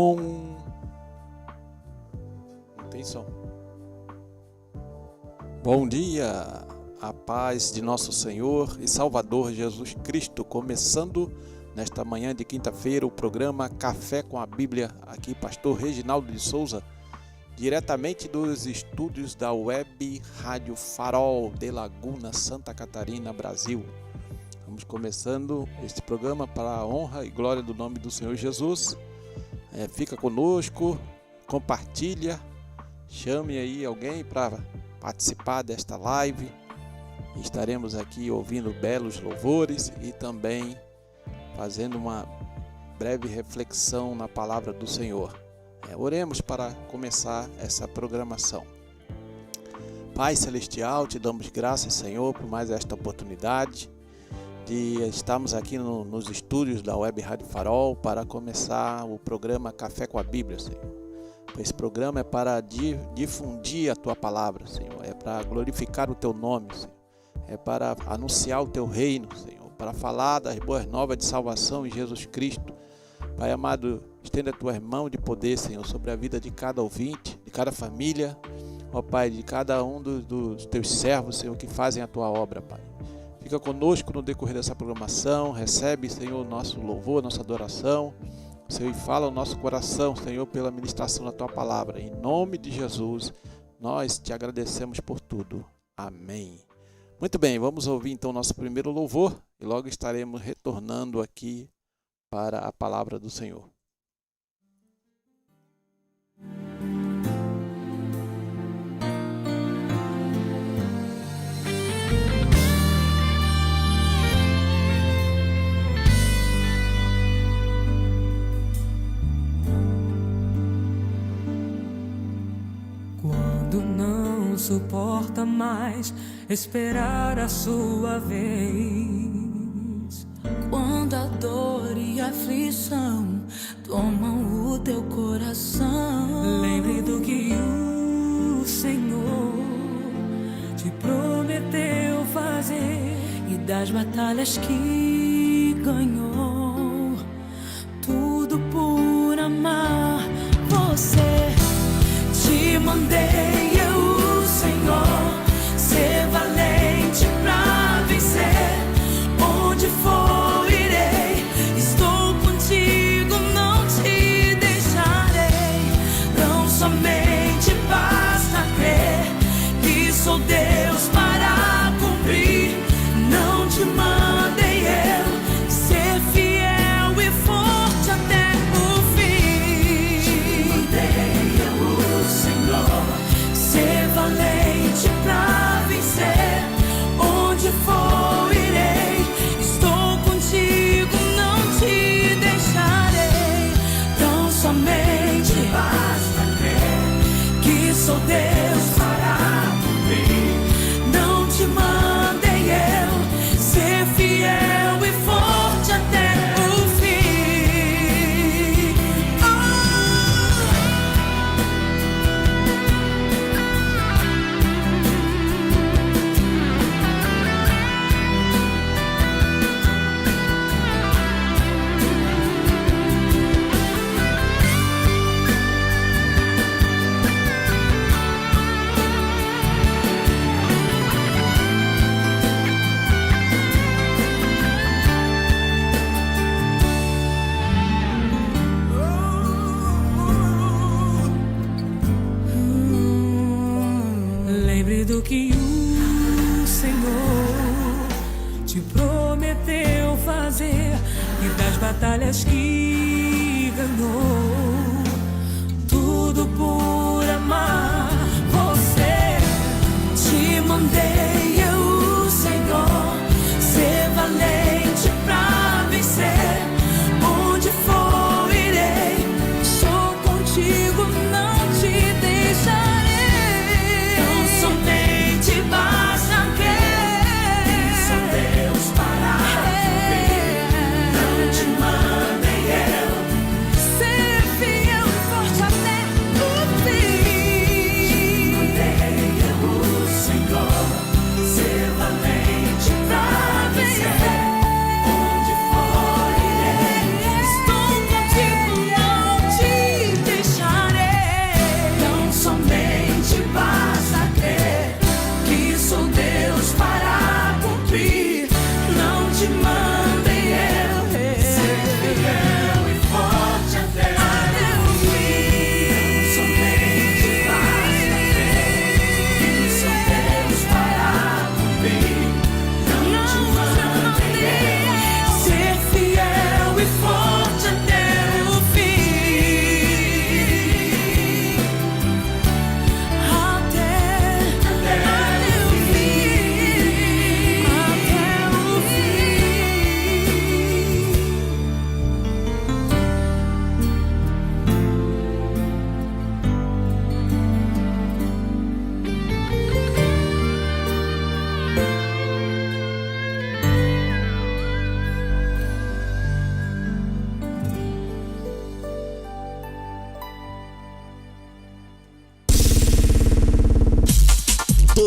som. Não tem som. Bom dia, a paz de nosso Senhor e Salvador Jesus Cristo, começando nesta manhã de quinta-feira o programa Café com a Bíblia, aqui pastor Reginaldo de Souza, diretamente dos estúdios da Web Rádio Farol de Laguna, Santa Catarina, Brasil. Vamos começando este programa para a honra e glória do nome do Senhor Jesus. Fica conosco, compartilha, chame aí alguém para participar desta live. Estaremos aqui ouvindo belos louvores e também fazendo uma breve reflexão na palavra do Senhor. Oremos para começar essa programação. Pai Celestial, te damos graças, Senhor, por mais esta oportunidade de estarmos aqui nos estúdios da Web Rádio Farol para começar o programa Café com a Bíblia, Senhor. Esse programa é para difundir a Tua palavra, Senhor. É para glorificar o Teu nome, Senhor. É para anunciar o Teu reino, Senhor. Para falar das boas novas de salvação em Jesus Cristo. Pai amado, estenda a Tua mão de poder, Senhor, sobre a vida de cada ouvinte, de cada família, ó Pai, de cada um dos Teus servos, Senhor, que fazem a Tua obra, Pai. Fica conosco no decorrer dessa programação, recebe, Senhor, nosso louvor, nossa adoração, Senhor, e fala o nosso coração, Senhor, pela ministração da Tua palavra. Em nome de Jesus, nós te agradecemos por tudo. Amém. Muito bem, vamos ouvir então nosso primeiro louvor e logo estaremos retornando aqui para a palavra do Senhor. Quando não suporta mais esperar a sua vez, quando a dor e a aflição tomam o teu coração, lembre do que o Senhor te prometeu fazer e das batalhas que ganhou, tudo por amar você. Te mandei eu, Senhor, ser valente pra vencer. Onde for irei, estou contigo, não te deixarei. Não somente basta crer que sou Deus para cumprir. Não te mandei eu ser fiel e forte até o fim. Te mandei eu, Senhor, ser valente pra vencer. Onde for irei, estou contigo, não te deixarei. Tão somente basta crer que sou Deus para cumprir. Não te mandei eu ser fiel e forte até o fim. Lembre do que o Senhor te prometeu fazer e das batalhas que ganhou, tudo por amar você. Te mandei eu, Senhor, ser valente pra vencer. Onde for irei, sou contigo, não te deixarei. Tão somente basta crer, sou Deus para cumprir. Não te mandei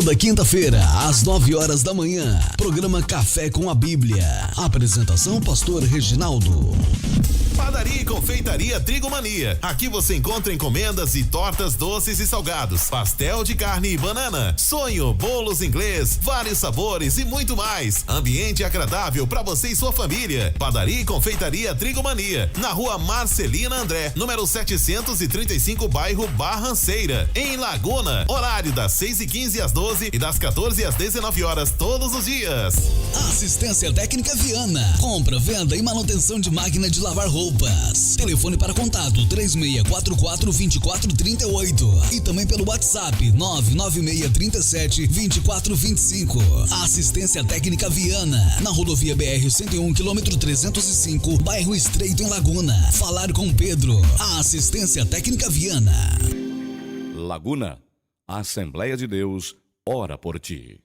Toda quinta-feira, às 9 horas da manhã, programa Café com a Bíblia. Apresentação, pastor Reginaldo. Padaria e Confeitaria Trigomania. Aqui você encontra encomendas e tortas doces e salgados, pastel de carne e banana, sonho, bolos inglês, vários sabores e muito mais. Ambiente agradável para você e sua família. Padaria e Confeitaria Trigomania, na rua Marcelina André, número 735, bairro Barranceira, em Laguna. Horário das 6h15 às 12 e das 14 às 19 horas todos os dias. Assistência Técnica Viana. Compra, venda e manutenção de máquina de lavar roupas. Telefone para contato 3644-2438 e também pelo WhatsApp 99637-2425. Assistência Técnica Viana, na rodovia BR-101, quilômetro 305, bairro Estreito, em Laguna. Falar com Pedro. A Assistência Técnica Viana. Laguna, a Assembleia de Deus ora por ti.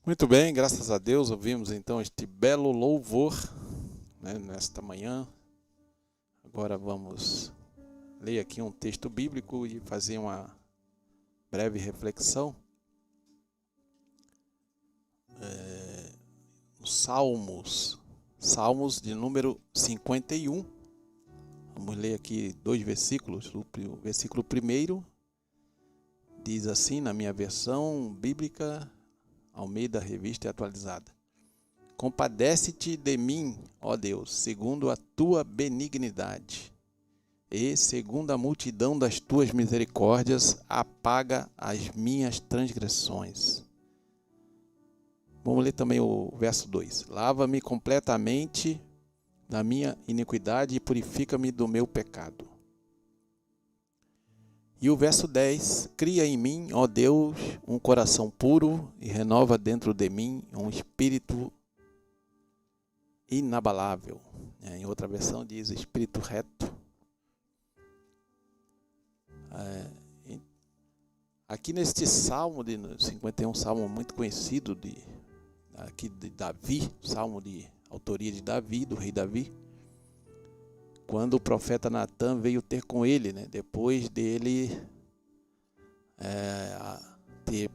Muito bem, graças a Deus ouvimos então este belo louvor, né, nesta manhã. Agora vamos ler aqui um texto bíblico e fazer uma breve reflexão. Salmos de número 51. Vamos ler aqui 2 versículos. O versículo 1 diz assim, na minha versão bíblica, Almeida, Revista e Atualizada: compadece-te de mim, ó Deus, segundo a tua benignidade, e segundo a multidão das tuas misericórdias, apaga as minhas transgressões. Vamos ler também o verso 2. Lava-me completamente da minha iniquidade e purifica-me do meu pecado. E o verso 10, cria em mim, ó Deus, um coração puro e renova dentro de mim um espírito inabalável. Em outra versão diz espírito reto. Aqui neste salmo de 51, salmo muito conhecido aqui de Davi, salmo de autoria de Davi, do rei Davi, quando o profeta Natan veio ter com ele, né, depois dele ter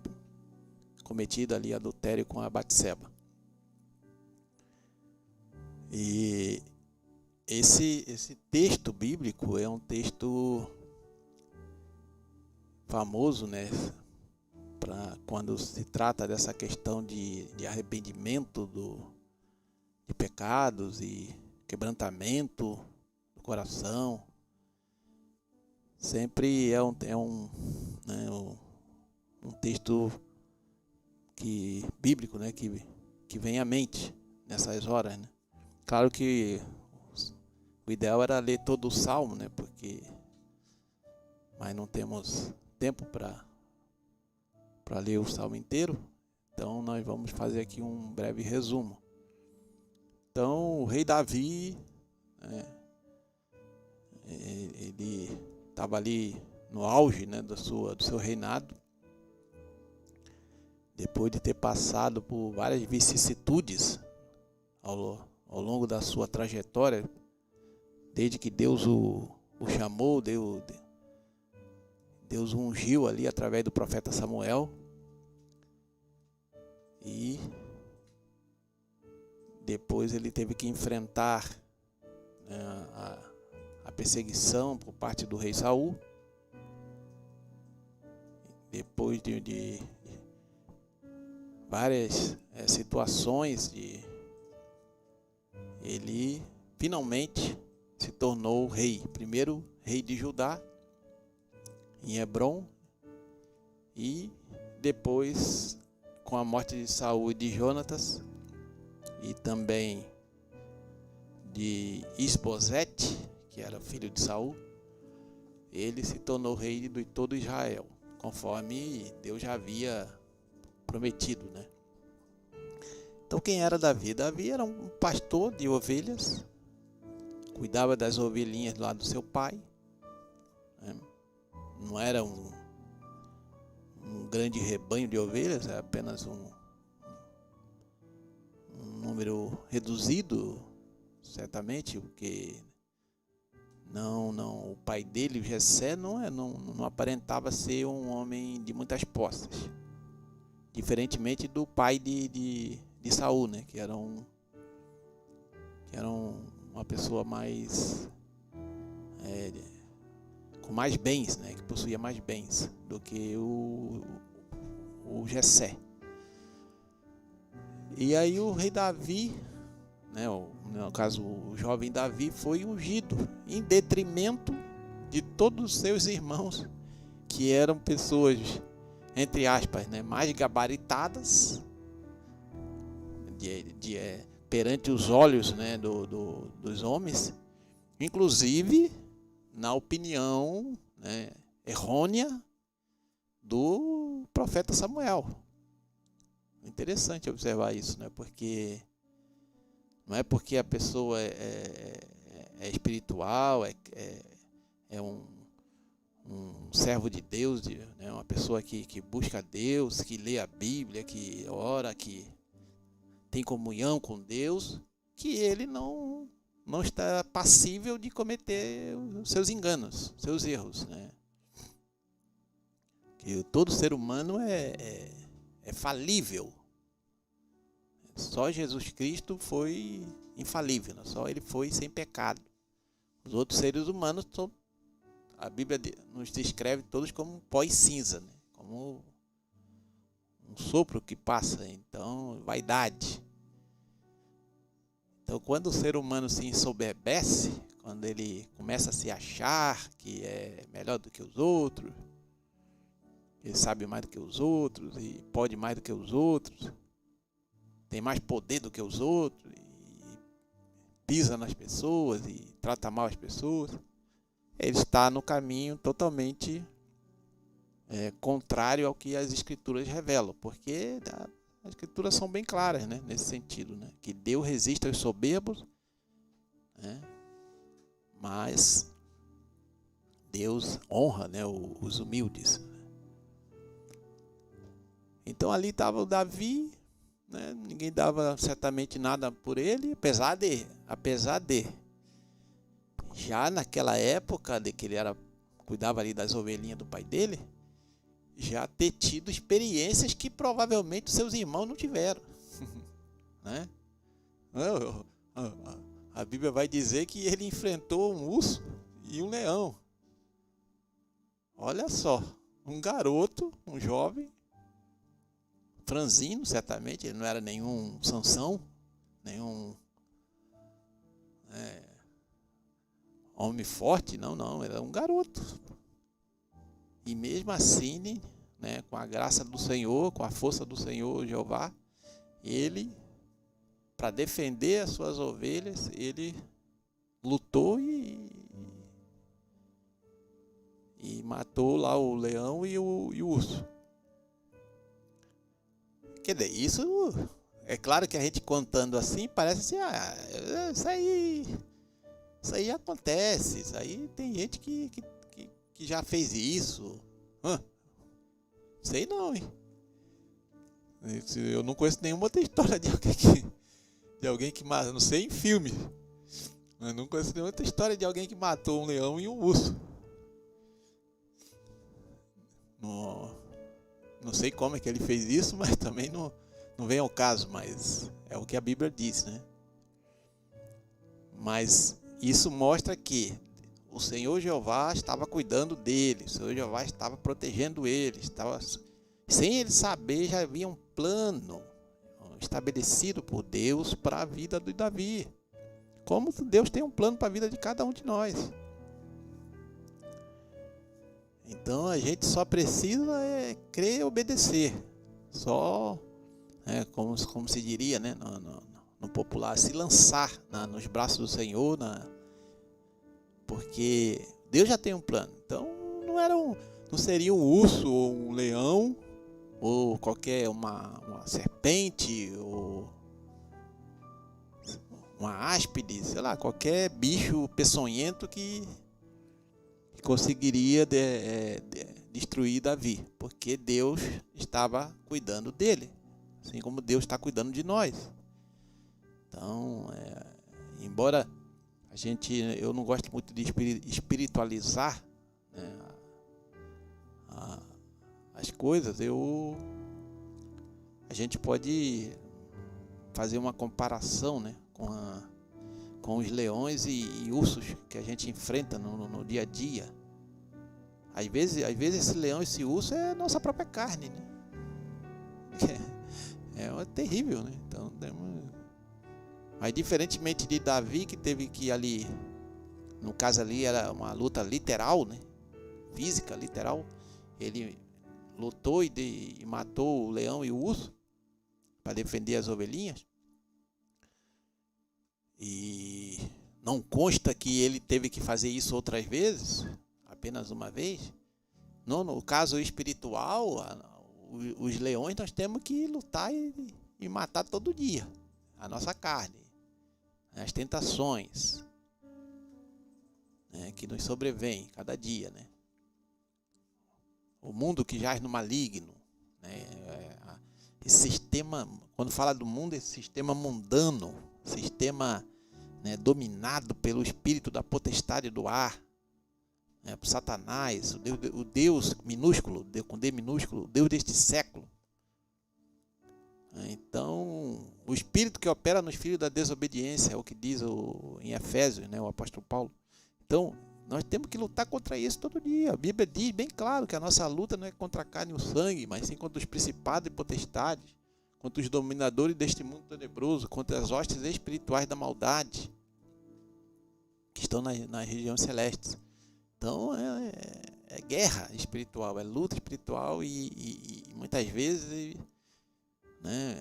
cometido ali adultério com a Batseba. E esse texto bíblico é um texto famoso, né, para quando se trata dessa questão de arrependimento de pecados e quebrantamento do coração. Sempre é um texto bíblico, né, que vem à mente nessas horas, né? Claro que o ideal era ler todo o salmo, né, mas não temos tempo para ler o salmo inteiro, então nós vamos fazer aqui um breve resumo. Então, o rei Davi, né, ele estava ali no auge, né, do seu reinado, depois de ter passado por várias vicissitudes ao longo da sua trajetória, desde que Deus o chamou, Deus o ungiu ali através do profeta Samuel, e depois ele teve que enfrentar, né, a perseguição por parte do rei Saul. Depois de várias situações, ele finalmente se tornou rei. Primeiro rei de Judá, em Hebrom, e depois, com a morte de Saul e de Jonatas, e também de Isbosete, que era filho de Saul, ele se tornou rei de todo Israel, conforme Deus já havia prometido, né? Então, quem era Davi? Davi era um pastor de ovelhas, cuidava das ovelhinhas lá do seu pai, né? Não era um grande rebanho de ovelhas, era apenas reduzido, certamente, porque o pai dele, o Jessé, não aparentava ser um homem de muitas posses, diferentemente do pai de Saul, né, que era uma pessoa mais com mais bens, né, que possuía mais bens do que o Jessé. E aí o rei Davi, né, no caso o jovem Davi, foi ungido em detrimento de todos os seus irmãos, que eram pessoas, entre aspas, né, mais gabaritadas perante os olhos, né, dos homens, inclusive na opinião, né, errônea do profeta Samuel. Interessante observar isso, né? Porque não é porque a pessoa é espiritual, é um servo de Deus, né? Uma pessoa que busca Deus, que lê a Bíblia, que ora, que tem comunhão com Deus, que ele não está passível de cometer os seus enganos, seus erros, né? Que todo ser humano é falível. Só Jesus Cristo foi infalível, né? Só ele foi sem pecado. Os outros seres humanos a Bíblia nos descreve todos como pó e cinza, né? Como um sopro que passa, então vaidade. Então, quando o ser humano se ensoberbece, quando ele começa a se achar que é melhor do que os outros, ele sabe mais do que os outros e pode mais do que os outros, tem mais poder do que os outros, e pisa nas pessoas e trata mal as pessoas, ele está no caminho totalmente contrário ao que as Escrituras revelam, porque as Escrituras são bem claras, né, nesse sentido, né, que Deus resiste aos soberbos, né, mas Deus honra, né, os humildes. Então ali estava o Davi, né, ninguém dava certamente nada por ele, apesar de já naquela época de que ele cuidava ali das ovelhinhas do pai dele, já ter tido experiências que provavelmente seus irmãos não tiveram, né? A Bíblia vai dizer que ele enfrentou um urso e um leão. Olha só, um garoto, um jovem, franzino, certamente, ele não era nenhum Sansão, nenhum homem forte, não, era um garoto. E mesmo assim, né, com a graça do Senhor, com a força do Senhor Jeová, ele, para defender as suas ovelhas, ele lutou e matou lá o leão e o urso. Quer dizer, isso é claro que a gente contando assim parece assim, isso aí acontece, isso aí tem gente que já fez isso. Sei não, hein? Eu não conheço nenhuma outra história de alguém que matou, não sei em filme. Eu não conheço nenhuma outra história de alguém que matou um leão e um urso. Não sei como é que ele fez isso, mas também não vem ao caso, mas é o que a Bíblia diz, né? Mas isso mostra que o Senhor Jeová estava cuidando dele, o Senhor Jeová estava protegendo ele, sem ele saber, já havia um plano estabelecido por Deus para a vida de Davi. Como Deus tem um plano para a vida de cada um de nós. Então a gente só precisa crer e obedecer. Só, como se diria, né, no popular, se lançar nos braços do Senhor, porque Deus já tem um plano. Então não seria um urso ou um leão ou qualquer uma serpente ou uma áspide, sei lá, qualquer bicho peçonhento que conseguiria destruir Davi, porque Deus estava cuidando dele, assim como Deus está cuidando de nós. Então, embora eu não gosto muito de espiritualizar, né, as coisas, a gente pode fazer uma comparação, né, com os leões e ursos que a gente enfrenta no dia a dia. Às vezes esse leão, esse urso é a nossa própria carne, né? É terrível, né? Então, mas diferentemente de Davi, que teve que ali, no caso ali era uma luta literal, né? Física, literal. Ele lutou e matou o leão e o urso para defender as ovelhinhas. E não consta que ele teve que fazer isso outras vezes, apenas uma vez. No caso espiritual, os leões nós temos que lutar e matar todo dia. A nossa carne, as tentações, né, que nos sobrevêm cada dia, né? O mundo que jaz no maligno, né? Esse sistema, quando fala do mundo, esse sistema mundano, sistema, né, dominado pelo espírito da potestade do ar, né, por Satanás, o Deus minúsculo, com D minúsculo, o Deus deste século. Então, o espírito que opera nos filhos da desobediência, é o que diz em Efésios, né, o apóstolo Paulo. Então, nós temos que lutar contra isso todo dia. A Bíblia diz bem claro que a nossa luta não é contra a carne e o sangue, mas sim contra os principados e potestades, contra os dominadores deste mundo tenebroso, contra as hostes espirituais da maldade que estão nas regiões celestes. Então é guerra espiritual, é luta espiritual e muitas vezes, né,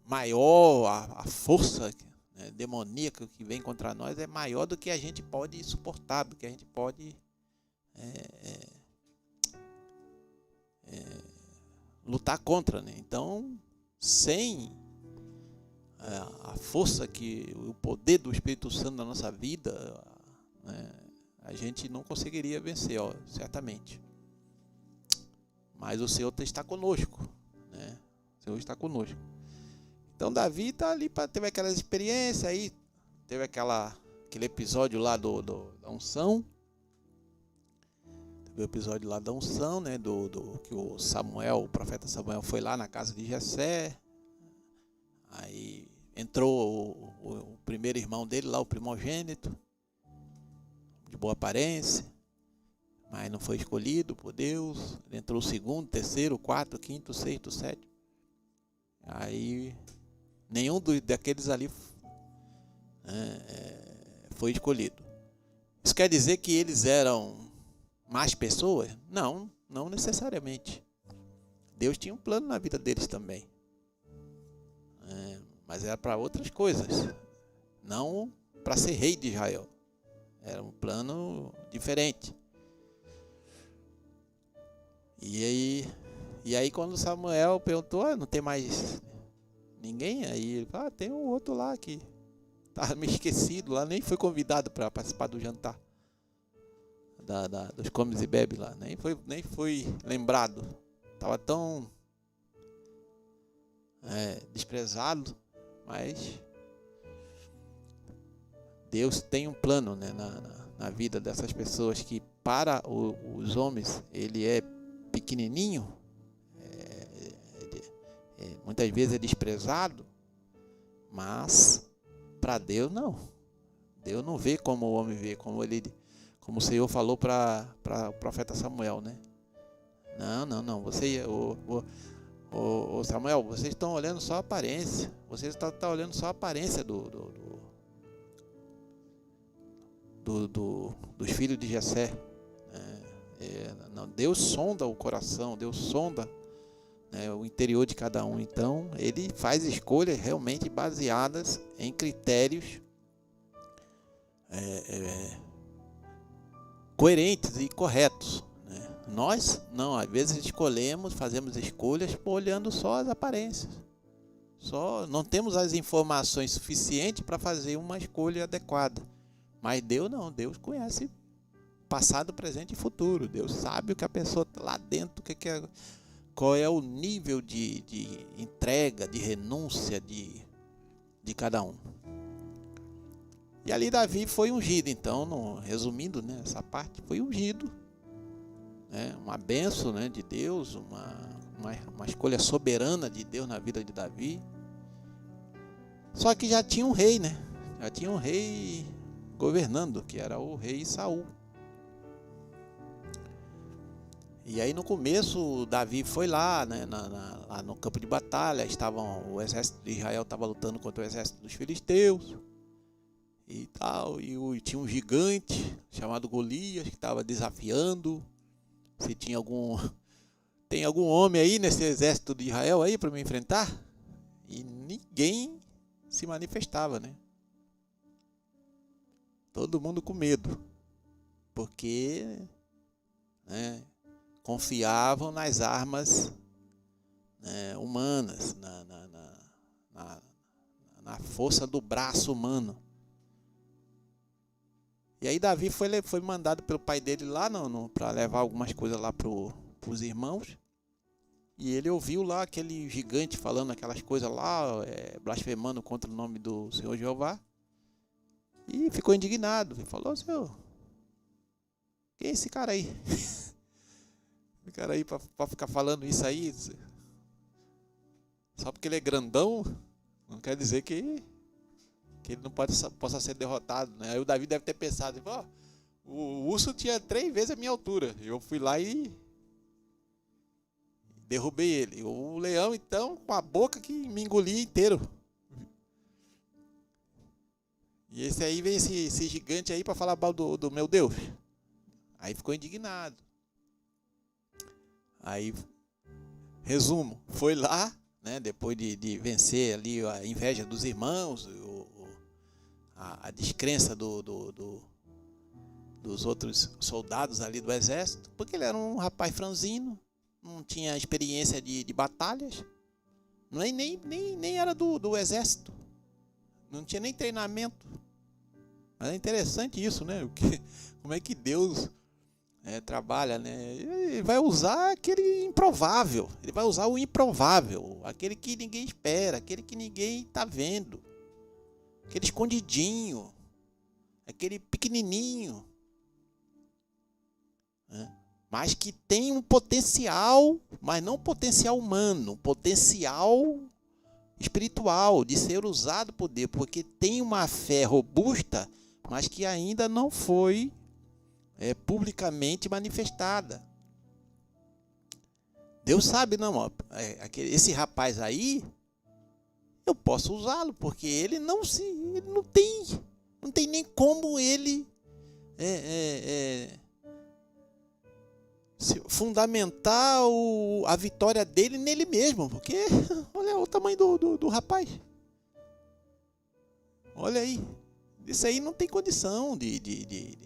maior a força, né, demoníaca que vem contra nós é maior do que a gente pode suportar, do que a gente pode lutar contra, né? Então, sem a força, o poder do Espírito Santo na nossa vida, né, a gente não conseguiria vencer, certamente. Mas o Senhor está conosco, né? O Senhor está conosco. Então Davi está ali, teve aquelas experiências aí, teve aquele episódio lá da unção. Teve o episódio lá da unção, né? Que o profeta Samuel foi lá na casa de Jessé. Aí entrou o primeiro irmão dele lá, o primogênito, de boa aparência, mas não foi escolhido por Deus. Entrou o segundo, terceiro, quarto, quinto, sexto, sétimo. Aí nenhum daqueles ali foi escolhido. Isso quer dizer que eles eram más pessoas? Não, não necessariamente. Deus tinha um plano na vida deles também. Mas era para outras coisas, não para ser rei de Israel. Era um plano diferente. E aí quando Samuel perguntou, não tem mais ninguém? Aí ele falou, tem um outro lá que estava meio esquecido lá, nem foi convidado para participar do jantar dos comes e bebes lá, nem foi lembrado. Estava tão desprezado, mas Deus tem um plano, né, na vida dessas pessoas, que para os homens ele é pequenininho, muitas vezes é desprezado, mas para Deus não. Deus não vê como o homem vê, como o Senhor falou para o profeta Samuel, né? Não, Samuel, vocês estão olhando só a aparência, vocês estão olhando só a aparência dos filhos de Jessé. Não, Deus sonda o coração, Deus sonda, né, o interior de cada um. Então ele faz escolhas realmente baseadas em critérios coerentes e corretos, né? Nós não, às vezes fazemos escolhas olhando só as aparências, não temos as informações suficientes para fazer uma escolha adequada. Mas Deus não, Deus conhece passado, presente e futuro. Deus sabe o que a pessoa lá dentro, qual é o nível de entrega, de renúncia, de cada um. E ali Davi foi ungido, então, resumindo, né, essa parte, foi ungido, né, uma bênção, né, de Deus, uma escolha soberana de Deus na vida de Davi. Só que já tinha um rei, né? Já tinha um rei governando, que era o rei Saul. E aí no começo Davi foi lá, né, lá no campo de batalha, o exército de Israel estava lutando contra o exército dos filisteus e tal, e tinha um gigante chamado Golias que estava desafiando. Se tem algum homem aí nesse exército de Israel aí para me enfrentar? E ninguém se manifestava, né? Todo mundo com medo, porque, né, confiavam nas armas, né, humanas, na força do braço humano. E aí Davi foi mandado pelo pai dele lá para levar algumas coisas lá para os irmãos. E ele ouviu lá aquele gigante falando aquelas coisas lá, blasfemando contra o nome do Senhor Jeová. E ficou indignado. Ele falou: Senhor, quem é esse cara aí? Esse cara aí para ficar falando isso aí? Só porque ele é grandão, não quer dizer que ele não possa ser derrotado, né? Aí o Davi deve ter pensado: o urso tinha 3 vezes a minha altura. Eu fui lá e derrubei ele. O leão, então, com a boca que me engolia inteiro. E esse aí vem esse gigante aí para falar mal do meu Deus. Aí ficou indignado. Aí, resumo, foi lá, né, depois de vencer ali a inveja dos irmãos, a descrença dos outros soldados ali do exército, porque ele era um rapaz franzino, não tinha experiência de batalhas, nem era do exército, não tinha nem treinamento. Mas é interessante isso, né? Como é que Deus trabalha, né? Ele vai usar aquele improvável, ele vai usar o improvável, aquele que ninguém espera, aquele que ninguém está vendo, aquele escondidinho, aquele pequenininho, né? Mas que tem um potencial, mas não potencial humano, potencial espiritual, de ser usado por Deus, porque tem uma fé robusta, mas que ainda não foi publicamente manifestada. Deus sabe, não, esse rapaz aí, eu posso usá-lo, porque ele não tem nem como ele fundamentar a vitória dele nele mesmo, porque olha o tamanho do rapaz. Olha aí, isso aí não tem condição de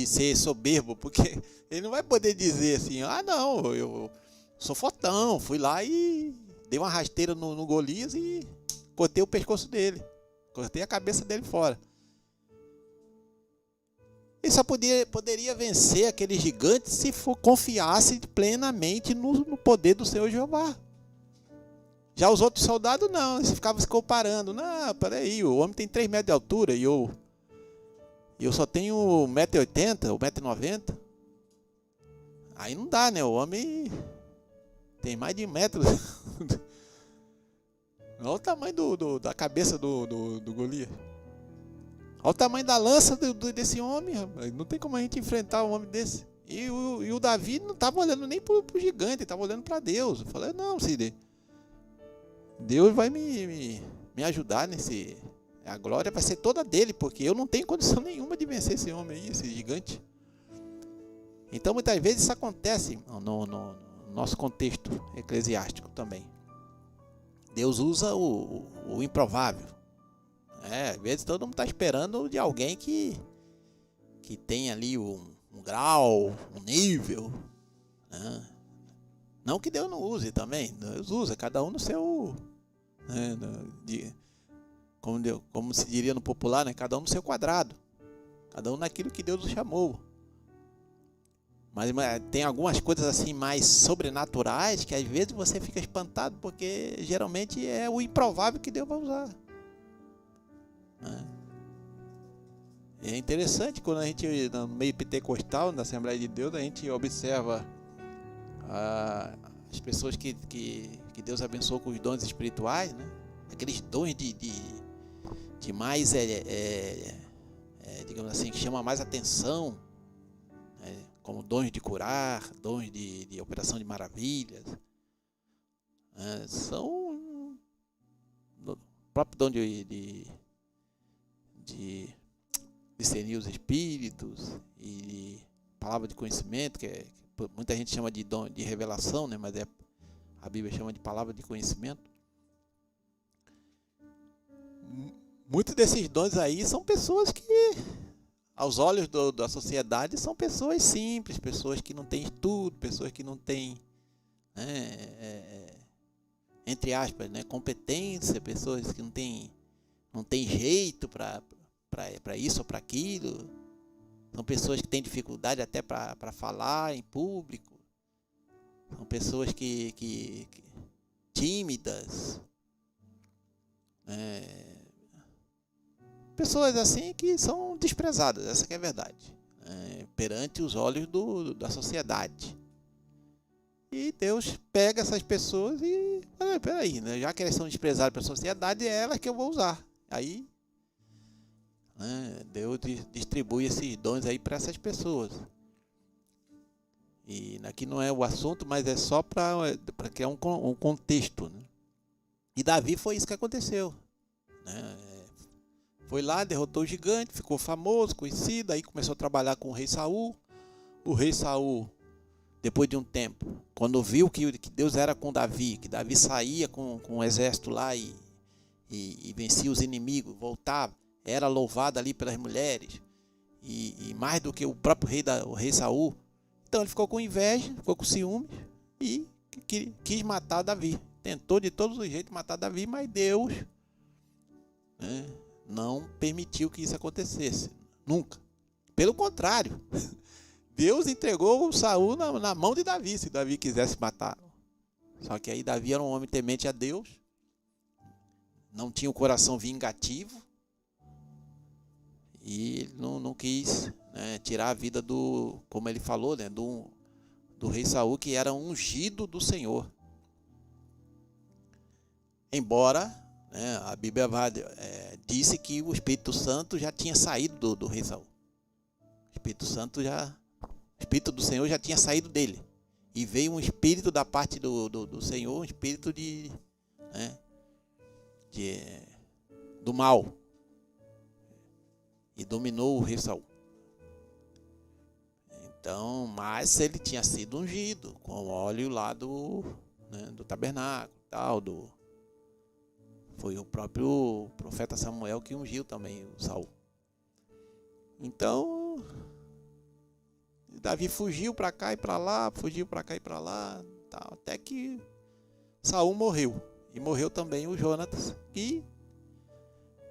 ser soberbo, porque ele não vai poder dizer assim: não, eu sou fortão, fui lá e dei uma rasteira no Golias e cortei o pescoço dele, cortei a cabeça dele fora. Ele só poderia vencer aquele gigante se confiasse plenamente no poder do Senhor Jeová. Já os outros soldados não, eles ficavam se comparando. Não, peraí, o homem tem 3 metros de altura e eu só tenho 1,80 m, 1,90 m. Aí não dá, né? O homem tem mais de 1 metro. Olha o tamanho da cabeça do Golias. Olha o tamanho da lança desse homem, rapaz. Não tem como a gente enfrentar um homem desse. E o Davi não estava olhando nem para o gigante, ele estava olhando para Deus. Eu falei: não, Cid, Deus vai me ajudar nesse... A glória vai ser toda dele, porque eu não tenho condição nenhuma de vencer esse homem aí, esse gigante. Então, muitas vezes isso acontece no nosso contexto eclesiástico também. Deus usa o improvável. Às vezes todo mundo está esperando de alguém que tem ali um grau, um nível, né? Não que Deus não use também, Deus usa, cada um no seu, né, como se diria no popular, né? Cada um no seu quadrado, cada um naquilo que Deus o chamou. Mas tem algumas coisas assim mais sobrenaturais que às vezes você fica espantado, porque geralmente é o improvável que Deus vai usar. né? É interessante quando a gente, no meio pentecostal, na Assembleia de Deus, a gente observa as pessoas que Deus abençoou com os dons espirituais, né? Aqueles dons de mais, digamos assim, que chama mais atenção, né? Como dons de curar, dons de operação de maravilhas, né? São o próprio dom de discernir os espíritos e palavra de conhecimento, que muita gente chama de dom de revelação, né? Mas a Bíblia chama de palavra de conhecimento. Muitos desses dons aí são pessoas que, aos olhos da sociedade, são pessoas simples, pessoas que não têm estudo, pessoas que não têm, né, entre aspas, né, competência, pessoas que não têm jeito para isso ou para aquilo. São pessoas que têm dificuldade até para falar em público. São pessoas que tímidas. Pessoas assim que são desprezadas, essa que é a verdade, perante os olhos da sociedade. E Deus pega essas pessoas e peraí, né, já que elas são desprezadas pela sociedade, é elas que eu vou usar. Aí, né, Deus distribui esses dons aí para essas pessoas. E aqui não é o assunto, mas é só para criar um contexto, né? E Davi foi isso que aconteceu, né? Foi lá, derrotou o gigante, ficou famoso, conhecido, aí começou a trabalhar com o rei Saul. O rei Saul, depois de um tempo, quando viu que Deus era com Davi, que Davi saía com o exército lá e vencia os inimigos, voltava, era louvado ali pelas mulheres, e mais do que o próprio rei Saul. Então ele ficou com inveja, ficou com ciúmes e quis matar Davi. Tentou de todos os jeitos matar Davi, mas Deus, né, não permitiu que isso acontecesse, nunca. Pelo contrário, Deus entregou o Saul na mão de Davi, se Davi quisesse matar. Só que aí Davi era um homem temente a Deus, não tinha um coração vingativo, e ele não quis, né, tirar a vida como ele falou, né, do rei Saul, que era ungido do Senhor. Embora, né, a Bíblia disse que o Espírito Santo já tinha saído do rei Saul. O Espírito do Senhor já tinha saído dele. E veio um espírito da parte do Senhor, um espírito do mal. E dominou o rei Saul. Então, mas ele tinha sido ungido com o óleo lá do tabernáculo, tal, foi o próprio profeta Samuel que ungiu também o Saul. Então, Davi fugiu para cá e para lá, tal, até que Saul morreu. E morreu também o Jonatas, que,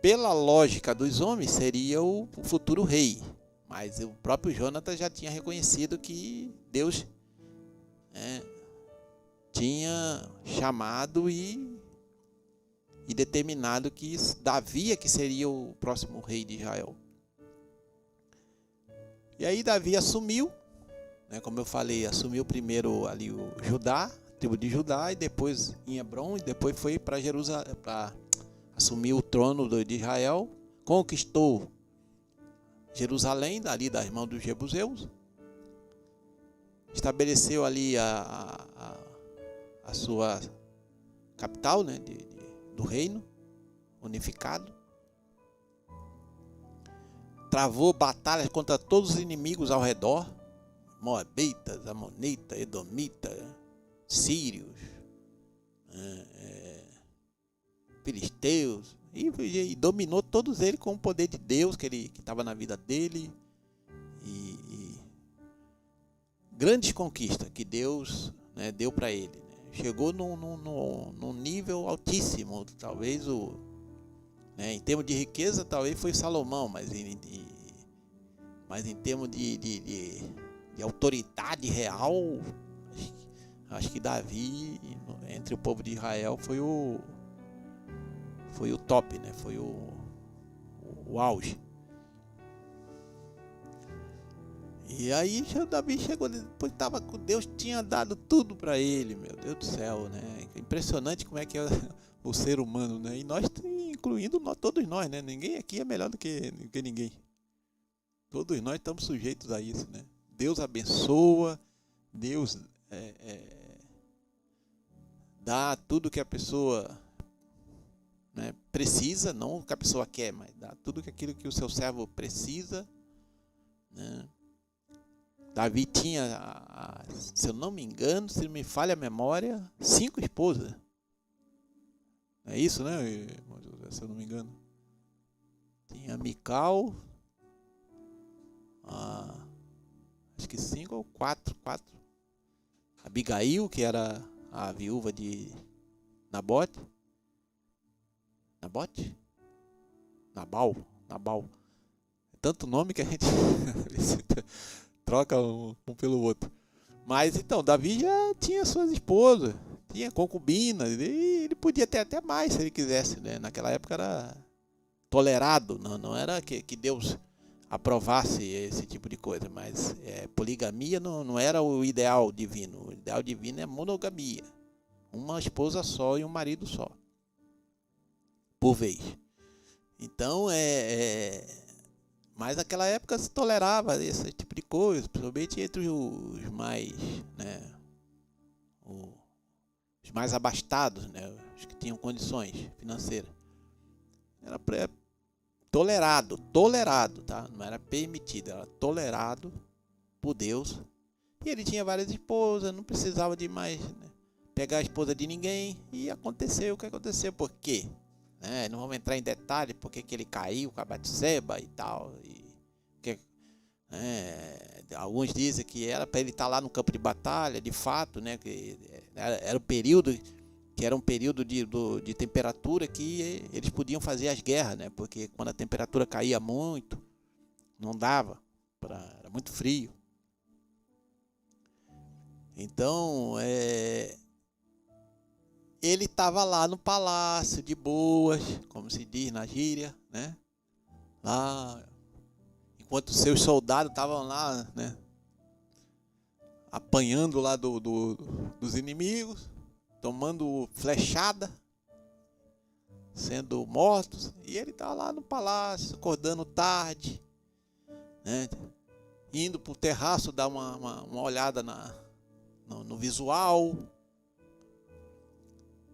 pela lógica dos homens, seria o futuro rei. Mas o próprio Jonatas já tinha reconhecido que Deus tinha chamado e determinado que Davi é que seria o próximo rei de Israel. E aí Davi assumiu, né, como eu falei, assumiu primeiro ali o Judá, a tribo de Judá, e depois em Hebron, e depois foi para Jerusalém para assumir o trono de Israel, conquistou Jerusalém, ali das mãos dos jebuseus, estabeleceu ali a sua capital, né, do reino unificado, travou batalhas contra todos os inimigos ao redor, moabitas, amonitas, edomitas, sírios, filisteus, e dominou todos eles com o poder de Deus que estava na vida dele, e grandes conquistas que Deus, né, deu para ele, né? Chegou num nível altíssimo, talvez em termos de riqueza talvez foi Salomão, mas em termos de autoridade real, acho que Davi, entre o povo de Israel, foi o top, né? Foi o o auge. E aí Davi chegou, depois Deus tinha dado tudo para ele, meu Deus do céu, né? Impressionante como é que é o ser humano, né? E nós, incluindo todos nós, né? Ninguém aqui é melhor do que ninguém. Todos nós estamos sujeitos a isso, né? Deus abençoa, Deus dá tudo que a pessoa, né, precisa, não o que a pessoa quer, mas dá tudo aquilo que o seu servo precisa, né? Davi tinha, se eu não me engano, se não me falha a memória, 5 esposas. É isso, né? Se eu não me engano. Tinha Mical, acho que 5 ou 4. Abigail, que era a viúva de Nabote. Nabal. É tanto nome que a gente troca um pelo outro. Mas então, Davi já tinha suas esposas, tinha concubinas, e ele podia ter até mais se ele quisesse, né? Naquela época era tolerado, não era que Deus aprovasse esse tipo de coisa, mas poligamia não era o ideal divino. O ideal divino é monogamia, uma esposa só e um marido só, por vez. Então mas naquela época se tolerava esse tipo de coisa, principalmente entre os mais, né, os mais abastados, né, os que tinham condições financeiras. Era tolerado, tá? Não era permitido, era tolerado por Deus. E ele tinha várias esposas, não precisava de mais, né, pegar a esposa de ninguém. E aconteceu o que aconteceu. Por quê? Não vamos entrar em detalhes porque que ele caiu com a Batseba e tal. Alguns dizem que era para ele estar lá no campo de batalha, de fato, né? Que era um período de temperatura que eles podiam fazer as guerras, né? Porque quando a temperatura caía muito, não dava, era muito frio. Então, ele estava lá no palácio, de boas, como se diz na gíria, né? Lá, enquanto seus soldados estavam lá, né, apanhando lá dos inimigos, tomando flechada, sendo mortos, e ele estava lá no palácio, acordando tarde, né, indo para o terraço dar uma olhada no visual.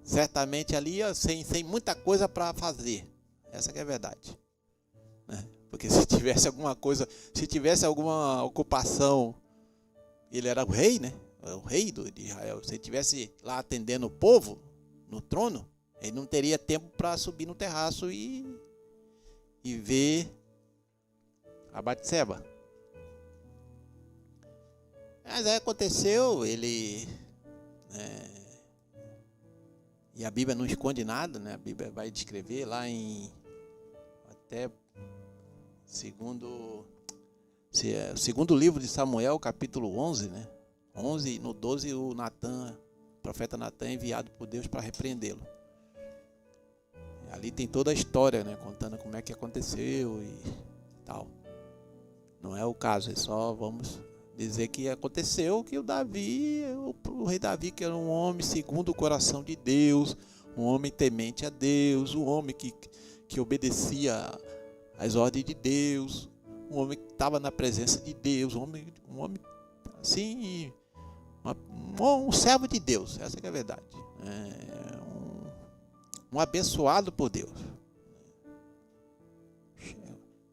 Certamente ali sem muita coisa para fazer. Essa que é a verdade, né? Porque se tivesse alguma ocupação, ele era o rei, né? O rei de Israel. Se ele estivesse lá atendendo o povo no trono, ele não teria tempo para subir no terraço e ver a Batseba. Mas aí aconteceu, ele... E a Bíblia não esconde nada, né? A Bíblia vai descrever lá em até segundo livro de Samuel, capítulo 11, né? 11, no 12, o profeta Natan é enviado por Deus para repreendê-lo. Ali tem toda a história, né? Contando como é que aconteceu e tal. Não é o caso, é só vamos dizer que aconteceu que o rei Davi, que era um homem segundo o coração de Deus, um homem temente a Deus, um homem que obedecia às ordens de Deus, um homem que estava na presença de Deus, um homem assim, um servo de Deus, essa que é a verdade. Um abençoado por Deus,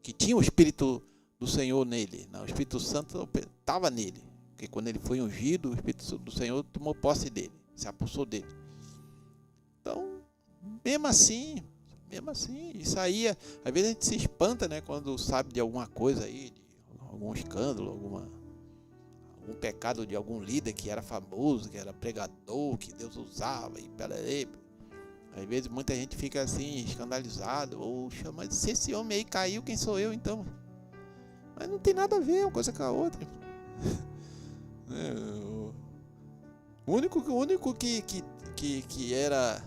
que tinha o Espírito do Senhor nele, o Espírito Santo estava nele, porque quando ele foi ungido, o Espírito do Senhor tomou posse dele, se apossou dele. Então, mesmo assim, isso aí, às vezes a gente se espanta, né, quando sabe de alguma coisa aí, de algum escândalo, algum pecado de algum líder que era famoso, que era pregador, que Deus usava, e peraí. Às vezes muita gente fica assim, escandalizado, ou chama, se esse homem aí caiu, quem sou eu então? Mas não tem nada a ver uma coisa com a outra. O único que era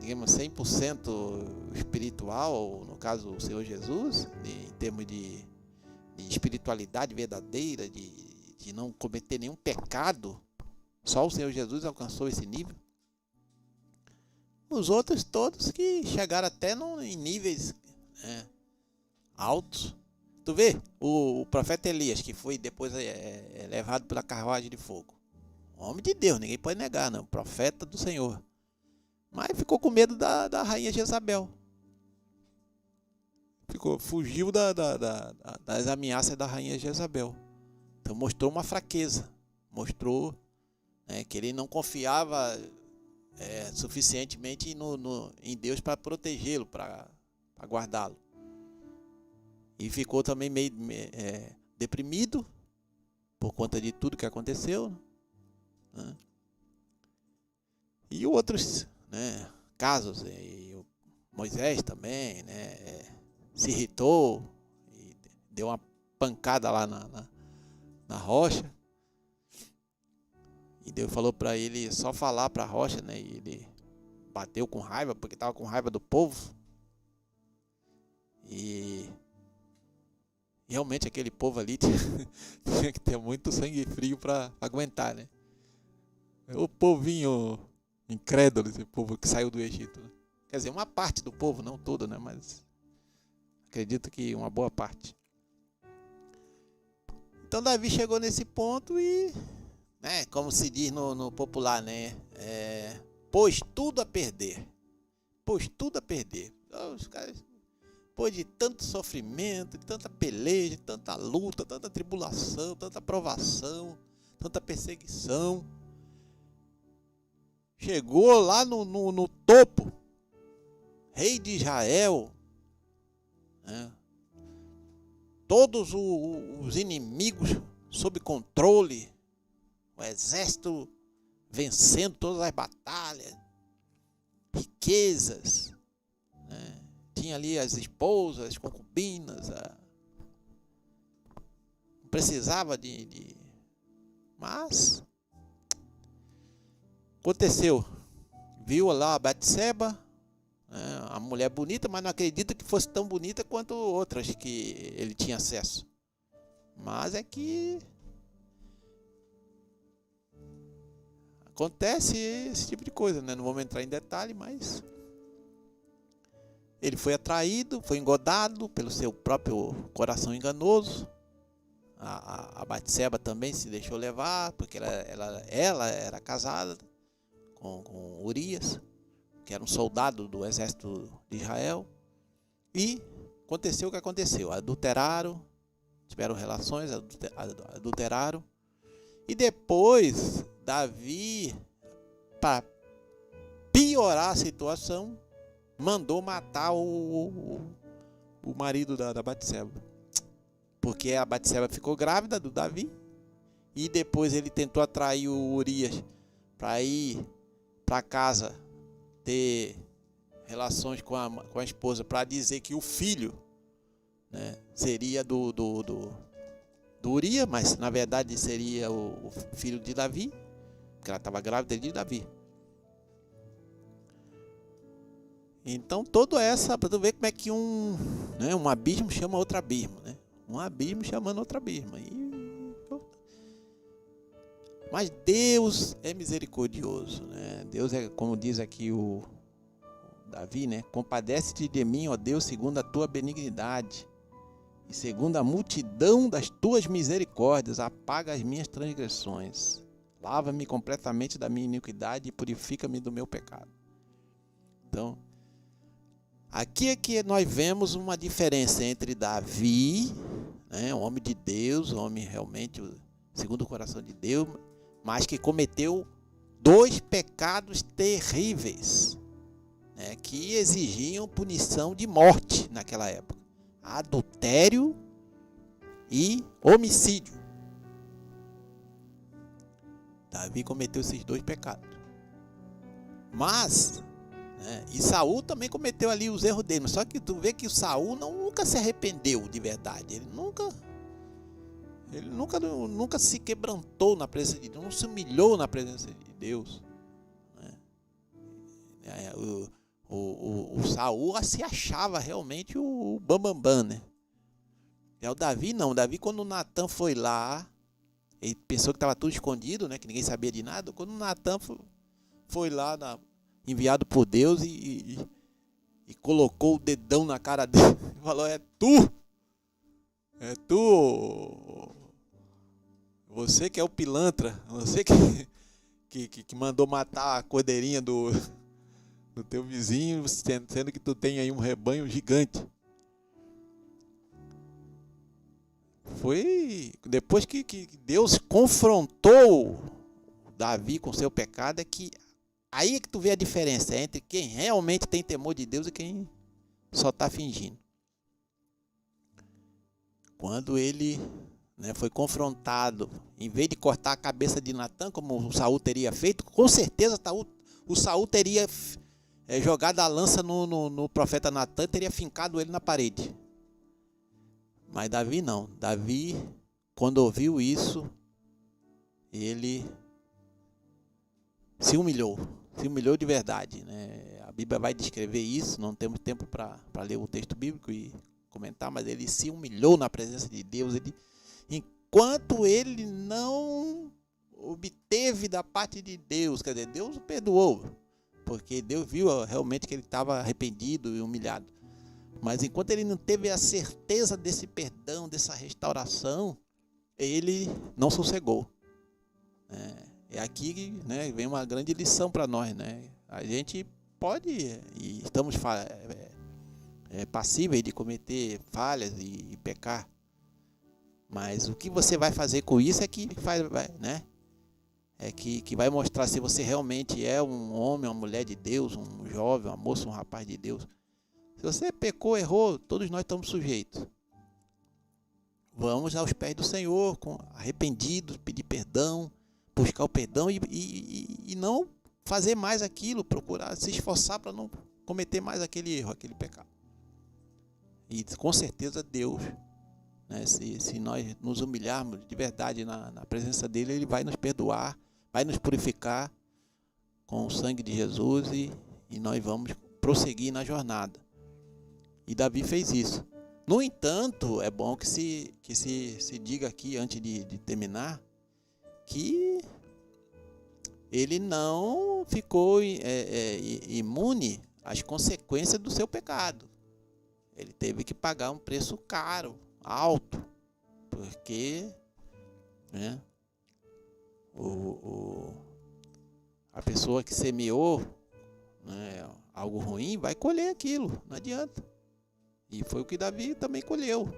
digamos, 100% espiritual, no caso o Senhor Jesus, em termos de espiritualidade verdadeira, de não cometer nenhum pecado. Só o Senhor Jesus alcançou esse nível. Os outros todos que chegaram até em níveis, né, altos. Tu vê, o profeta Elias, que foi depois levado pela carruagem de fogo. Homem de Deus, ninguém pode negar, não. Profeta do Senhor. Mas ficou com medo da rainha Jezabel. Fugiu das ameaças da rainha Jezabel. Então mostrou uma fraqueza. Mostrou, né, que ele não confiava suficientemente em Deus para protegê-lo, para guardá-lo. E ficou também meio deprimido por conta de tudo que aconteceu, né? E outros, né, casos, e Moisés também, né, se irritou e deu uma pancada lá na rocha. E Deus falou para ele só falar para a rocha, né? E ele bateu com raiva, porque estava com raiva do povo. E realmente aquele povo ali tinha que ter muito sangue frio para aguentar, né? O povinho incrédulo, esse povo que saiu do Egito, né? Quer dizer, uma parte do povo, não todo, né? Mas acredito que uma boa parte. Então Davi chegou nesse ponto e, né, como se diz no popular, né, pôs tudo a perder. Pôs tudo a perder. Os caras, depois de tanto sofrimento, de tanta peleja, de tanta luta, tanta tribulação, tanta provação, tanta perseguição, chegou lá no topo, rei de Israel, né, todos os inimigos sob controle, o exército vencendo todas as batalhas, riquezas, né? Tinha ali as esposas, as concubinas, não precisava mas aconteceu, viu lá a Batseba, né, a mulher bonita, mas não acredita que fosse tão bonita quanto outras que ele tinha acesso. Mas é que acontece esse tipo de coisa, né? Não vamos entrar em detalhe, mas ele foi atraído, foi engodado pelo seu próprio coração enganoso. A Batseba também se deixou levar, porque ela era casada com Urias, que era um soldado do exército de Israel. E aconteceu o que aconteceu. Adulteraram, tiveram relações, adulteraram. E depois Davi, para piorar a situação, mandou matar o marido da Batseba. Porque a Batseba ficou grávida do Davi. E depois ele tentou atrair o Urias para ir para casa ter relações com a esposa, para dizer que o filho, né, seria do Urias, mas na verdade seria o filho de Davi, porque ela estava grávida de Davi. Então toda essa, para tu ver como é que um abismo chama outro abismo, né? Um abismo chamando outro abismo. Mas Deus é misericordioso, né? Deus é, como diz aqui o Davi, né? Compadece-te de mim, ó Deus, segundo a tua benignidade e segundo a multidão das tuas misericórdias, apaga as minhas transgressões. Lava-me completamente da minha iniquidade e purifica-me do meu pecado. Então, aqui é que nós vemos uma diferença entre Davi, né, um homem de Deus, um homem realmente segundo o coração de Deus, mas que cometeu 2 pecados terríveis, né, que exigiam punição de morte naquela época: adultério e homicídio. Davi cometeu esses 2 pecados. Mas, né, e Saul também cometeu ali os erros dele. Só que tu vê que o Saul nunca se arrependeu de verdade. Ele nunca se quebrantou na presença de Deus, não se humilhou na presença de Deus, né? o Saul se achava realmente o bambambam, né? É o Davi não. O Davi, quando o Natan foi lá, ele pensou que estava tudo escondido, né? Que ninguém sabia de nada. Quando o Natan foi lá, enviado por Deus, e colocou o dedão na cara dele e falou: é tu, você que é o pilantra, você que mandou matar a cordeirinha do teu vizinho, sendo que tu tem aí um rebanho gigante. Foi depois que Deus confrontou Davi com seu pecado, é que aí é que tu vê a diferença entre quem realmente tem temor de Deus e quem só está fingindo. Quando ele, né, foi confrontado, em vez de cortar a cabeça de Natan, como o Saul teria feito, com certeza o Saul teria jogado a lança no profeta Natan, teria fincado ele na parede. Mas Davi não. Davi, quando ouviu isso, ele se humilhou de verdade, né? A Bíblia vai descrever isso, não temos tempo para ler o texto bíblico e comentar, mas ele se humilhou na presença de Deus. Enquanto ele não obteve da parte de Deus, quer dizer, Deus o perdoou, porque Deus viu realmente que ele estava arrependido e humilhado. Mas enquanto ele não teve a certeza desse perdão, dessa restauração, ele não sossegou. É aqui, né, vem uma grande lição para nós, né? A gente pode, e estamos passíveis de cometer falhas e pecar. Mas o que você vai fazer com isso é que né? É que vai mostrar se você realmente é um homem, uma mulher de Deus, um jovem, uma moça, um rapaz de Deus. Se você pecou, errou, todos nós estamos sujeitos. Vamos aos pés do Senhor, arrependidos, pedir perdão, buscar o perdão e não fazer mais aquilo, procurar se esforçar para não cometer mais aquele erro, aquele pecado. E com certeza Deus, né, se nós nos humilharmos de verdade na presença dele, ele vai nos perdoar, vai nos purificar com o sangue de Jesus e nós vamos prosseguir na jornada. E Davi fez isso. No entanto, é bom que se diga aqui, antes de terminar, que ele não ficou imune às consequências do seu pecado. Ele teve que pagar um preço caro, alto, porque, né, a pessoa que semeou, né, algo ruim vai colher aquilo, não adianta. E foi o que Davi também colheu,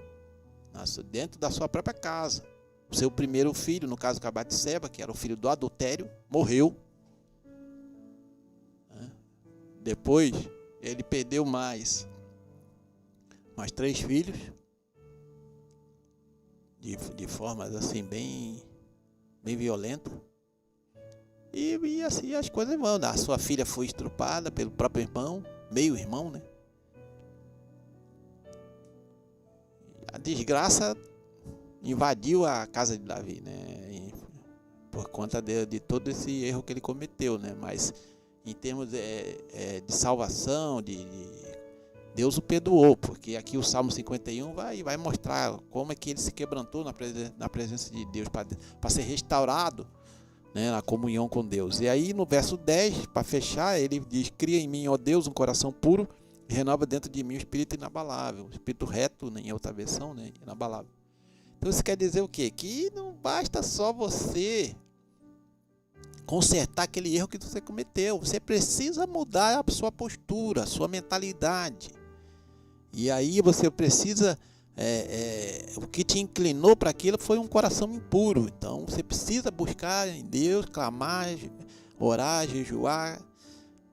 dentro da sua própria casa. O seu primeiro filho, no caso de Batseba, que era o filho do adultério, morreu. Depois, ele perdeu mais 3 filhos, de formas assim bem violentas. E assim as coisas vão. A sua filha foi estrupada pelo próprio irmão, meio-irmão, né? A desgraça invadiu a casa de Davi, né? Por conta de todo esse erro que ele cometeu, né? Mas em termos de salvação, Deus o perdoou, porque aqui o Salmo 51 vai mostrar como é que ele se quebrantou na presença de Deus para ser restaurado, né, na comunhão com Deus. E aí no verso 10, para fechar, ele diz: cria em mim, ó Deus, um coração puro, e renova dentro de mim o espírito inabalável, o espírito reto, em outra versão, né, inabalável. Então isso quer dizer o quê? Que não basta só você consertar aquele erro que você cometeu, você precisa mudar a sua postura, a sua mentalidade. E aí você precisa, o que te inclinou para aquilo foi um coração impuro. Então você precisa buscar em Deus, clamar, orar, jejuar,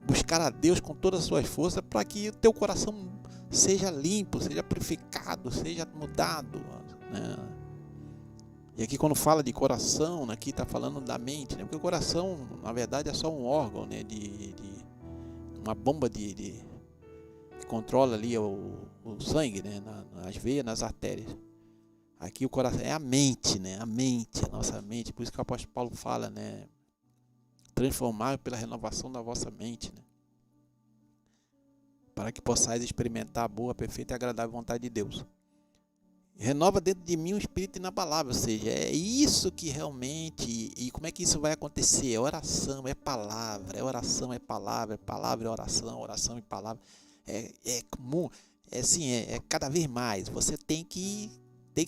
buscar a Deus com todas as suas forças, para que o teu coração seja limpo, seja purificado, seja mudado, né? E aqui quando fala de coração, aqui está falando da mente, né? Porque o coração, na verdade, é só um órgão, né? Uma bomba que controla ali o sangue, né? Nas veias, nas artérias. Aqui o coração é a mente, né? A nossa mente. Por isso que o apóstolo Paulo fala, né? Transformar pela renovação da vossa mente, né? para que possais experimentar a boa, perfeita e agradável vontade de Deus. Renova dentro de mim um espírito inabalável, ou seja, é isso que realmente, e como é que isso vai acontecer? É oração, é palavra, é oração, é palavra, é palavra, é oração, oração e palavra. É comum, é assim, é cada vez mais. Você tem que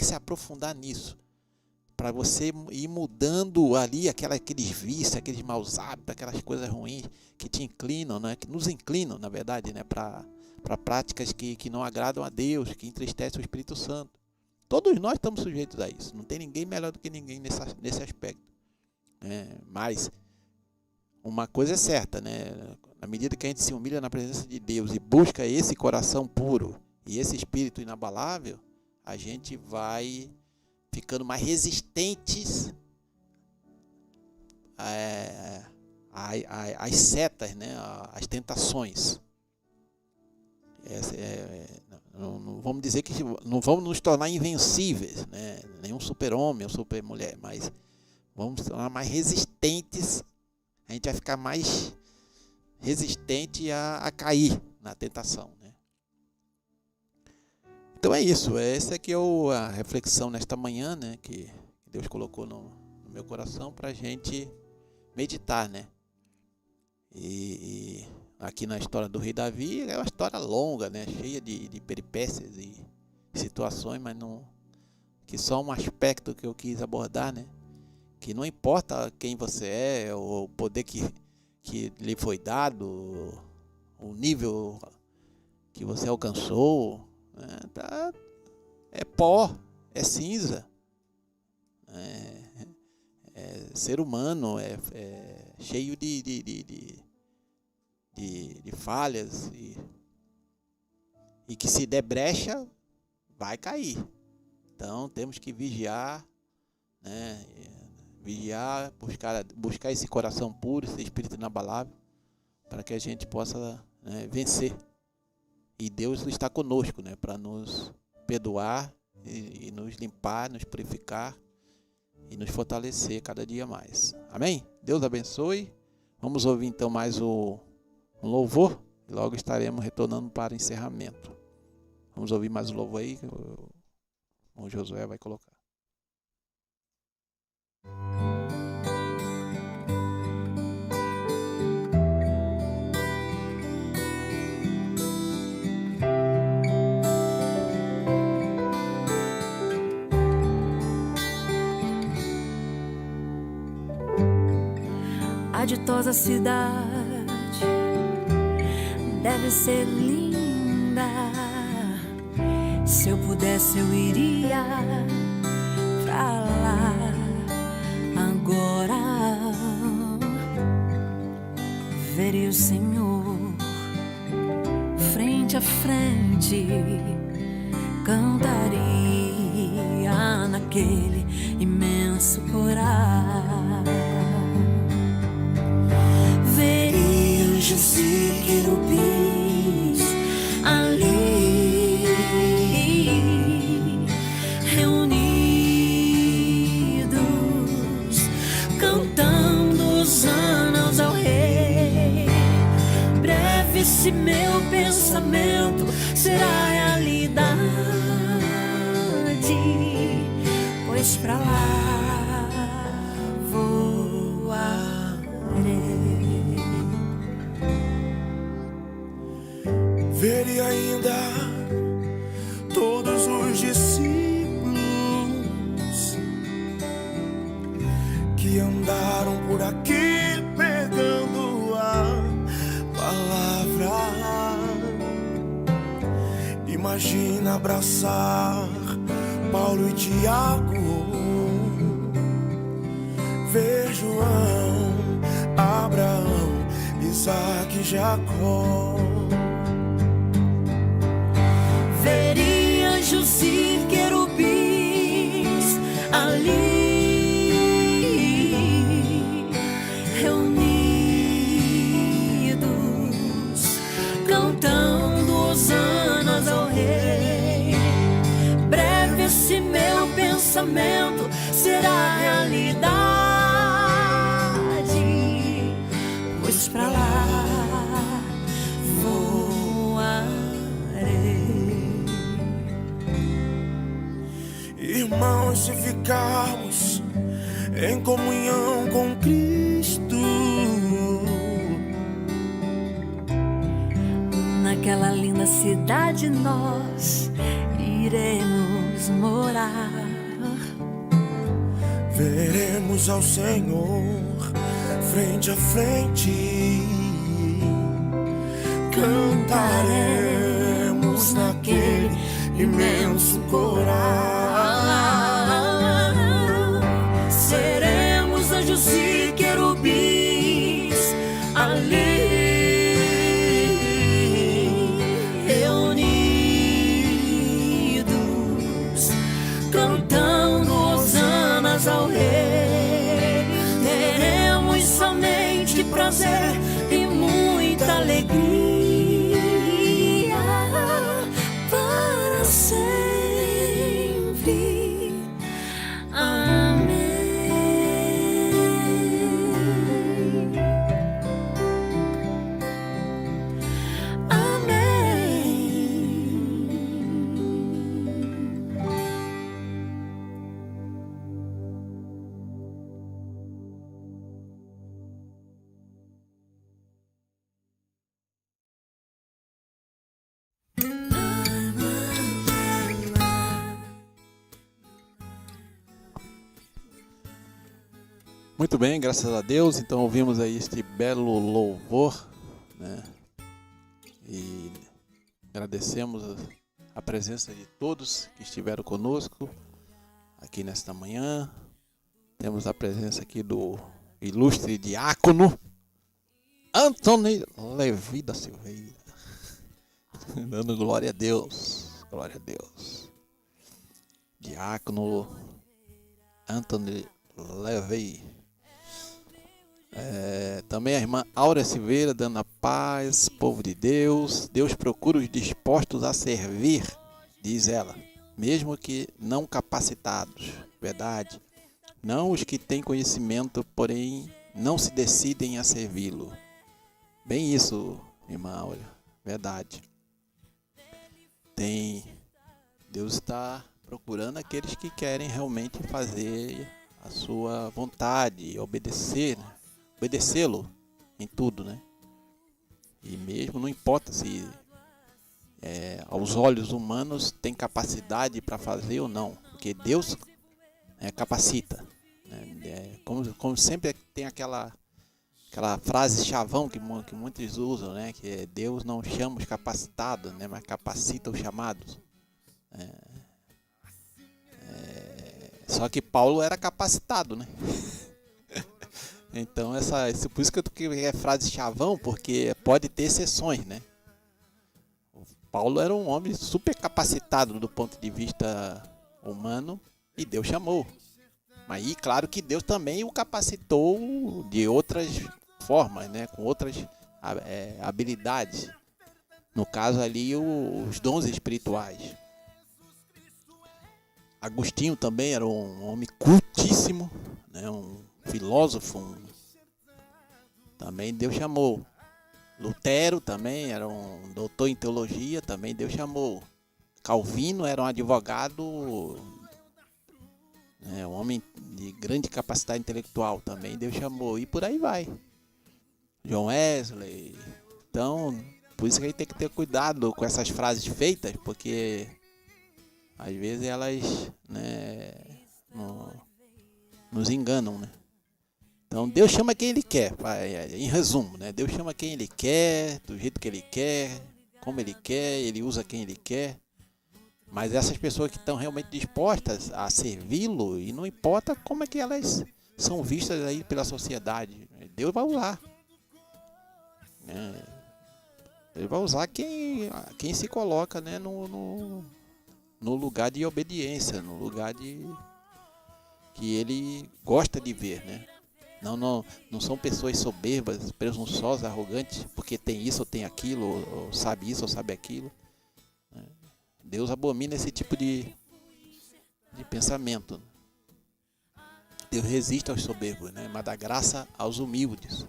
se aprofundar nisso, para você ir mudando ali aqueles vícios, aqueles maus hábitos, aquelas coisas ruins que te inclinam, né? Que nos inclinam, na verdade, né? Para práticas que não agradam a Deus, que entristecem o Espírito Santo. Todos nós estamos sujeitos a isso. Não tem ninguém melhor do que ninguém nesse aspecto. Mas uma coisa é certa, né? Na medida que a gente se humilha na presença de Deus e busca esse coração puro e esse espírito inabalável, a gente vai ficando mais resistentes às setas, né? Às tentações. Não vamos dizer que não vamos nos tornar invencíveis, né? Nenhum super-homem ou super-mulher, mas vamos nos tornar mais resistentes. A gente vai ficar mais resistente a cair na tentação, né? Então é isso. Essa aqui é a reflexão nesta manhã, né? Que Deus colocou no meu coração para a gente meditar, né? E aqui na história do rei Davi é uma história longa, né? Cheia de peripécias e situações, mas não, que só um aspecto que eu quis abordar, né? Que não importa quem você é, o poder que lhe foi dado, o nível que você alcançou, né? É pó, é cinza, é ser humano, é cheio de falhas e que se der brecha vai cair. Então temos que vigiar, né? Vigiar, buscar esse coração puro, esse espírito inabalável, para que a gente possa, né, vencer. E Deus está conosco, né, para nos perdoar e nos limpar, nos purificar e nos fortalecer cada dia mais. Amém? Deus abençoe. Vamos ouvir então mais um louvor e logo estaremos retornando para o encerramento. Vamos ouvir mais um louvor aí que o Josué vai colocar. A ditosa cidade deve ser linda. Se eu pudesse eu iria pra lá agora. Veria o Senhor frente a frente, cantaria naquele imenso coral. Veria anjos e querubins ali reunidos, cantando hosanas ao Rei. Breve se meu pensamento será realidade, pois pra lá voarei. Veria ainda todos os discípulos que andaram por aqui pregando a palavra. Imagina abraçar Paulo e Tiago, ver João, Abraão, Isaac e Jacó. Veria anjos e querubins ali reunidos, cantando hosanas ao Rei. Breve esse meu pensamento será realidade, pois pra lá voarei. Irmãos, se ficarmos em comunhão com Cristo, naquela linda cidade nós iremos morar. veremos ao Senhor frente a frente, cantaremos naquele imenso coral. Seremos anjos e querubins ali reunidos, cantando hosanas ao Rei. Teremos somente prazer e muita alegria para sempre. Amém. Muito bem, graças a Deus. Então ouvimos aí este belo louvor, né? E agradecemos a presença de todos que estiveram conosco aqui nesta manhã. Temos a presença aqui do ilustre diácono Antônio Levi da Silveira. Dando glória a Deus. Glória a Deus. Diácono Antônio Levi. Também a irmã Áurea Silveira dando a paz, povo de Deus. Deus procura os dispostos a servir, diz ela, mesmo que não capacitados. Verdade. Não os que têm conhecimento, porém não se decidem a servi-lo. Bem isso, irmã Áurea. Verdade. Deus está procurando aqueles que querem realmente fazer a sua vontade, obedecer, né? Obedecê-lo em tudo, né? E mesmo não importa se aos olhos humanos tem capacidade para fazer ou não, porque Deus capacita, né? Como sempre tem aquela frase chavão que muitos usam, né? Que é: Deus não chama os capacitados, né? Mas capacita os chamados. Só que Paulo era capacitado, né? Então, por isso que eu toquei é frase chavão, porque pode ter exceções, né? O Paulo era um homem super capacitado do ponto de vista humano e Deus chamou. Mas aí, claro que Deus também o capacitou de outras formas, né? Com outras habilidades. No caso ali, os dons espirituais. Agostinho também era um homem cultíssimo, né? Um filósofo, também Deus chamou. Lutero também era um doutor em teologia, também Deus chamou. Calvino era um advogado, um homem de grande capacidade intelectual, também Deus chamou. E por aí vai. John Wesley. Então, por isso que a gente tem que ter cuidado com essas frases feitas, porque às vezes elas, né, nos enganam, né? Então Deus chama quem Ele quer, em resumo, né? Deus chama quem Ele quer, do jeito que Ele quer, como Ele quer, Ele usa quem Ele quer. Mas essas pessoas que estão realmente dispostas a servi-lo, e não importa como é que elas são vistas aí pela sociedade, Deus vai usar. Ele vai usar quem se coloca, né, no lugar de obediência, no lugar que Ele gosta de ver, né? Não são pessoas soberbas, presunçosas, arrogantes, porque tem isso ou tem aquilo, ou sabe isso ou sabe aquilo. Deus abomina esse tipo de pensamento. Deus resiste aos soberbos, né? Mas dá graça aos humildes.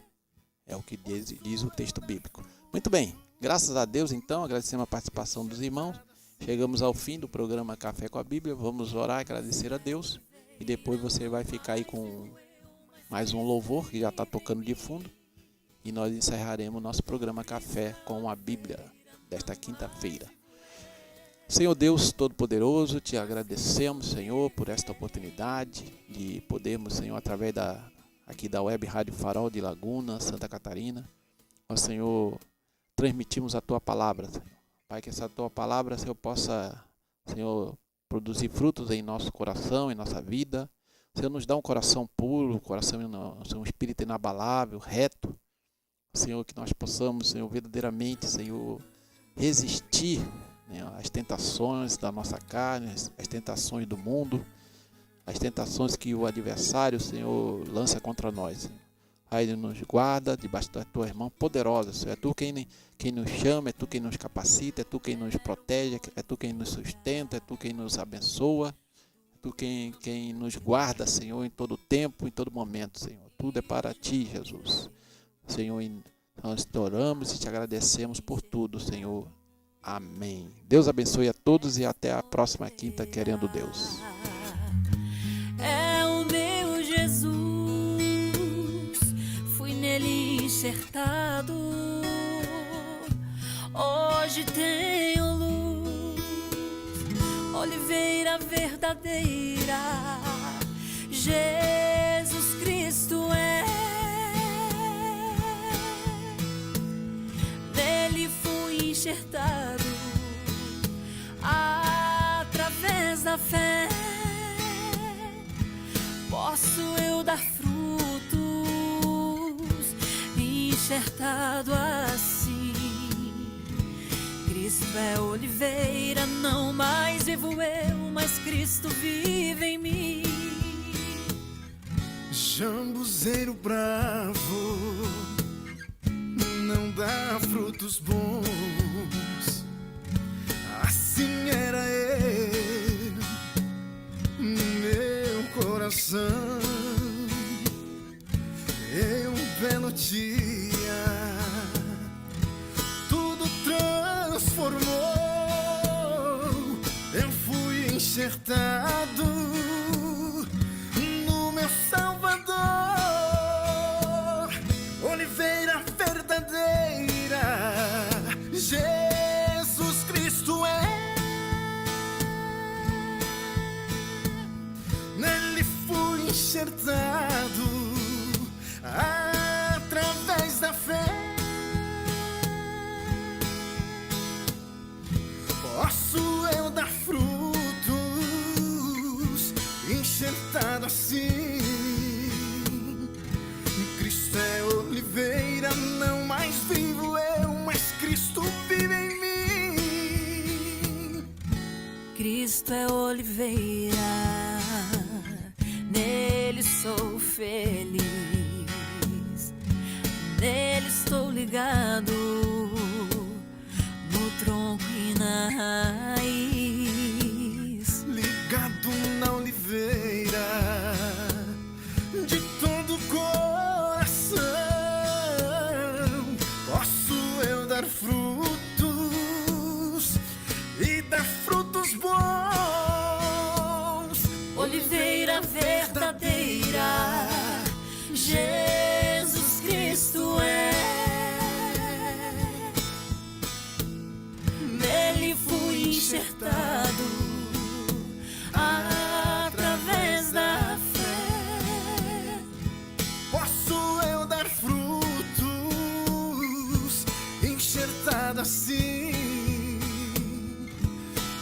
É o que diz o texto bíblico. Muito bem, graças a Deus então, agradecemos a participação dos irmãos. Chegamos ao fim do programa Café com a Bíblia. Vamos orar, agradecer a Deus. E depois você vai ficar aí com mais um louvor que já está tocando de fundo. E nós encerraremos nosso programa Café com a Bíblia desta quinta-feira. Senhor Deus Todo-Poderoso, te agradecemos, Senhor, por esta oportunidade de podermos, Senhor, através aqui da Web Rádio Farol de Laguna, Santa Catarina, ó Senhor, transmitimos a Tua Palavra, Senhor. Pai, que essa Tua Palavra, Senhor, possa, Senhor, produzir frutos em nosso coração, em nossa vida. Senhor, nos dá um coração puro, um espírito inabalável, reto. Senhor, que nós possamos, Senhor, verdadeiramente, Senhor, resistir, né, às tentações da nossa carne, às tentações do mundo, às tentações que o adversário, Senhor, lança contra nós. Senhor. Pai, nos guarda debaixo das tuas mãos poderosas, Senhor. É Tu quem nos chama, é Tu quem nos capacita, é Tu quem nos protege, é Tu quem nos sustenta, é Tu quem nos abençoa, é Tu quem nos guarda, Senhor, em todo tempo, em todo momento, Senhor. Tudo é para Ti, Jesus. Senhor, nós te oramos e te agradecemos por tudo, Senhor. Amém. Deus abençoe a todos e até a próxima quinta, querendo Deus. É o meu Jesus, fui nele enxertado. Hoje tenho luz, oliveira verdadeira. Jesus Cristo é. Nele fui enxertado através da fé. Posso eu dar frutos, enxertado assim. Cristo é oliveira, não mais vivo eu, mas Cristo vive em mim. Jambuzeiro bravo não dá frutos bons. Assim era ele no meu coração. Em um belo dia tudo transformou. Eu fui enxertado no meu Salvador. Oliveira verdadeira, Jesus Cristo é. Nele fui enxertado através da fé. Posso eu dar frutos, enxertado assim. Cristo é oliveira, não mais vivo eu, mas Cristo vive em mim. Cristo é oliveira, nele sou feliz, nele estou ligado, no tronco e na raiz. Ligado na oliveira, de todo coração, posso eu dar frutos e dar frutos bons. Oliveira verdadeira, Jesus Cristo é. Nele fui enxertado através da fé. Posso eu dar frutos, enxertado assim.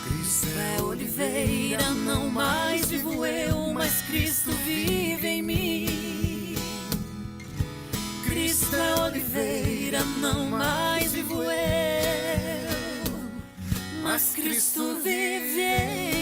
Cristo É oliveira, não mais vivo eu, mas Cristo vive em mim. Cristo é oliveira, não mais vivo eu, mas Cristo vive em mim.